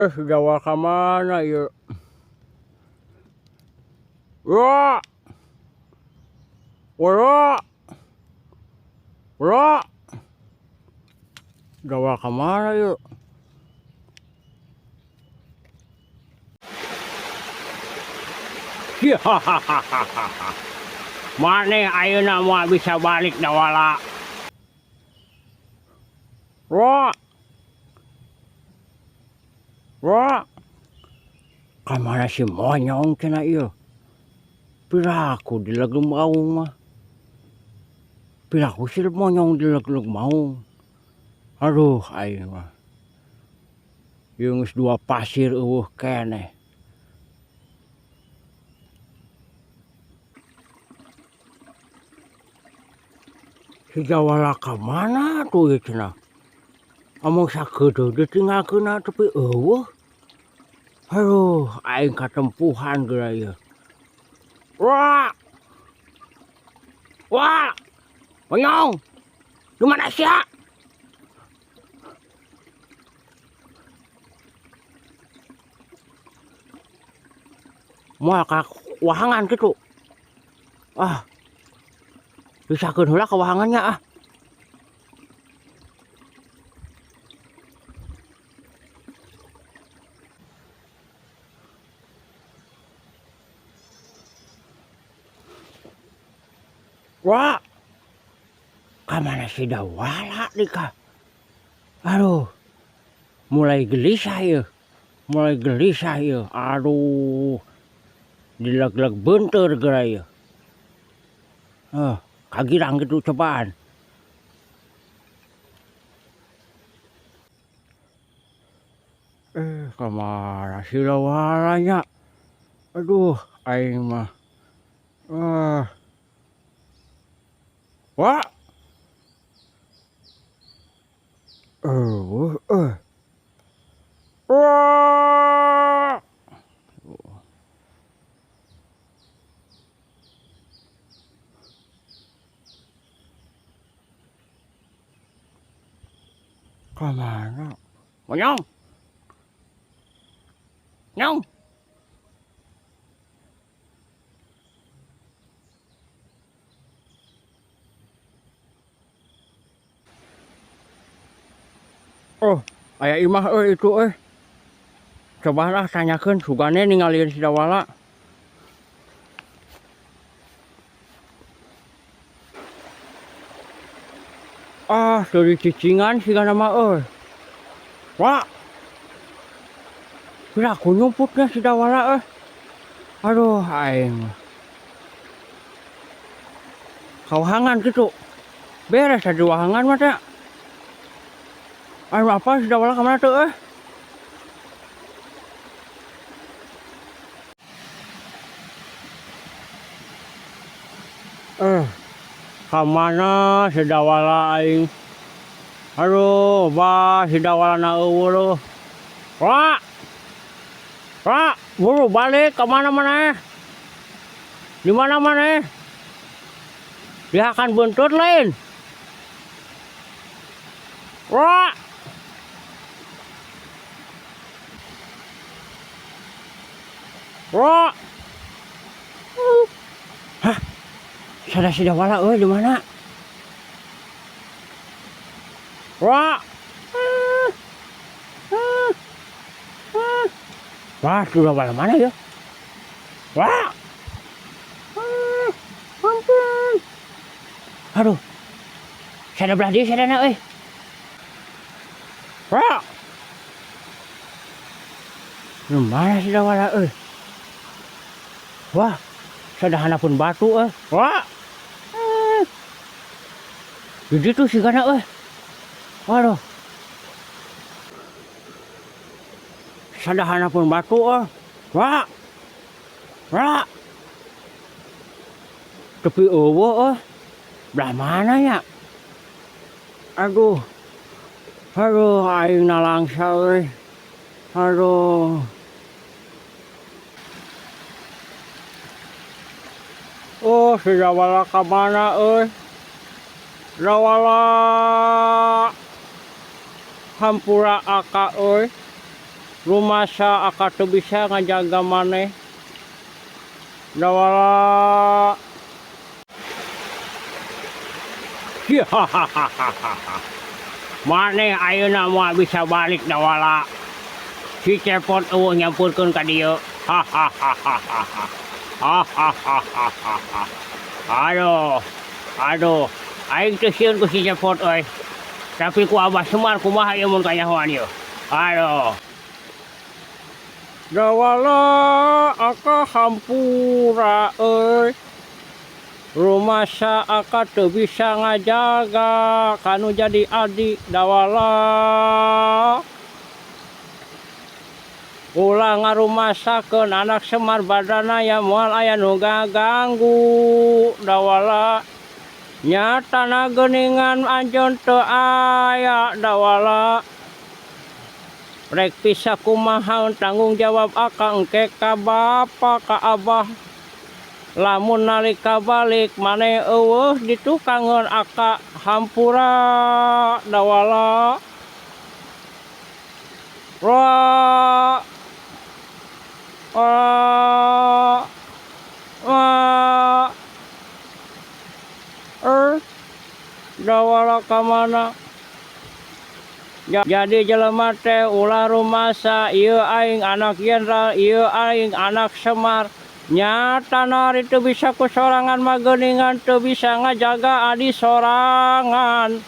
Jawa ka mana ieu? Wah, wah, wah. Jawa ka mana ieu? Hahaha. Maneh ayeuna moal bisa balik da wala. Wah. Wah. Ka mana si monyong cenah ieu? Piraku di leglum maung mah. Piraku si monyong di leglum maung. Aduh aing mah. Ieu geus dua pasir eueuh keneh. Si Jawala ka mana tuh ieu cenah? Among sakeudeuh ditinggalkeunna tapi eueuh. Aduh, aing katempuhan geura ieu. Wah! Wah! Monyong! Di mana sia? Moal ka wahangan kitu. Ah. Bisakeun heula ka wahangannya ah. Wah, kamana si Dawala nih kah? Aduh, mulai gelisah ya, Aduh, dileg-leg bentar geura ya. Kagirang gitu cobaan. Kamana si Dawalanya? Aduh, aing mah. Wah. Wah. Kamana? Monyong. Nyong. Oh, aya imah itu cobalah tanyakeun sugane ningalieun si Dawala. Dari cicingan sigana mah Wah. Piraku nyumputnya si Dawala Aduh aing. Kawahangan gitu. Beres di wahangan mah teh. Anu apa si Dawala ka mana teu Kamana si Dawala aing. Aduh, si Dawalana eueuh. Wah. Wah, buru balik ke mana maneh? Di mana maneh? Dihakan buntut lain. Wah. Wah. Hah? Sada si Dawala di mana? Wah. Wah, si Dawala mana ya? Wah. Ampun. Aduh. Sada belah dieu sadana Wah. Di mana si Dawala Wah. Sadahana pun batu Wah. Jadi tuh si kana Waduh. Sadahana pun batu Wah. Wah. Tapi eueuh belah mana ya? Aduh. Aduh aing nalangsa Aduh. Si Dawala ka mana Dawala hampura aka rumasa aka teu bisa ngajaga maneh dawala. Maneh ayeuna moal bisa balik dawala. Si Cepot eueuh nyampurkeun ka dieu. Aduh, aing teu sieun ku si Cepot euy. Tapi ku Abah Semar kumaha ieu mun kanyahoan ieu. Aduh. Dawala aka hampura euy. Rumasa aka teu bisa ngajaga kanu jadi adik dawala. Ulah ngarumasakeun anak Semar badana ya moal aya nu ganggu dawala. Nyatana geuningan anjeun teu aya dawala. Rek pisah kumaha tanggung jawab aka engke ka bapa ka abah. Lamun nalika balik maneh eueuh ditukangeun aka hampura dawala. Dawala ka mana? Jadi jelema teh ulah rumasa ieu aing anak jenderal, ieu aing anak Semar. Nyatana ari teu bisa ku sorangan mah geuningan teu bisa ngajaga adi sorangan.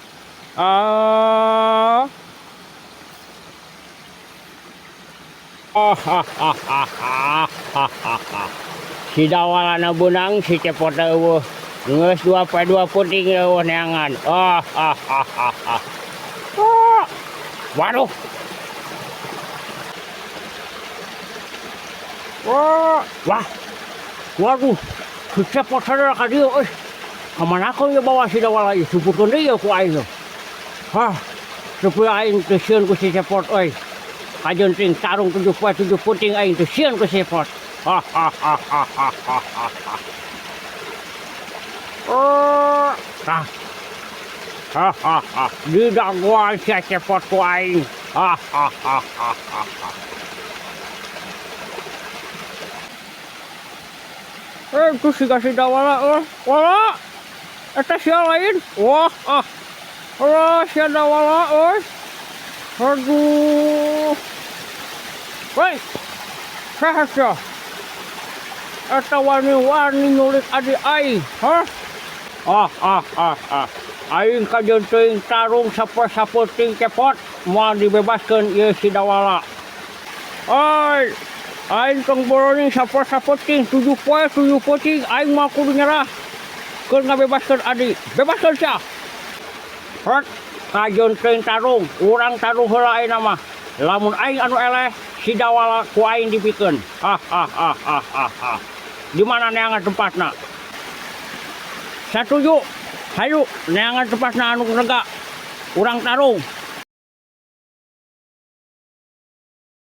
Si dawalana beunang si Cepot eueuh. Geus 2 puting eueuh neangan. Waduh. Wah. Waduh. Si Cepot sadar ka dieu euy. Kamana kau ieu bawa si dawala ieu supurkeun deui ku aing. Supaya aing teu sieun ku si Cepot euy. Kajenting tarung 7 puting aing teu sieun ku si Cepot. Didaguan si Cepot ku aing. Itu si dawala wala. Eta sia lain. Wah, si dawala euy. Aduh. Woi. Saha sia? Eta wani-wani nyulik adik aing, Aing kajeun teuing tarung saputing Cepot moal dibebaskeun ieu si dawala. Aing tong boroning saputing 7 puting aing mah kudu nyerah. Keun ngabebaskeun adi. Bebaskeun sia. Kajeun teuing tarung, urang tarung heula ayeuna mah. Lamun aing anu eleh si dawala ku aing dipikeun. Di mana neangan tempatna? Satuju. Hayu neangan tempatna anu rega. Urang tarung.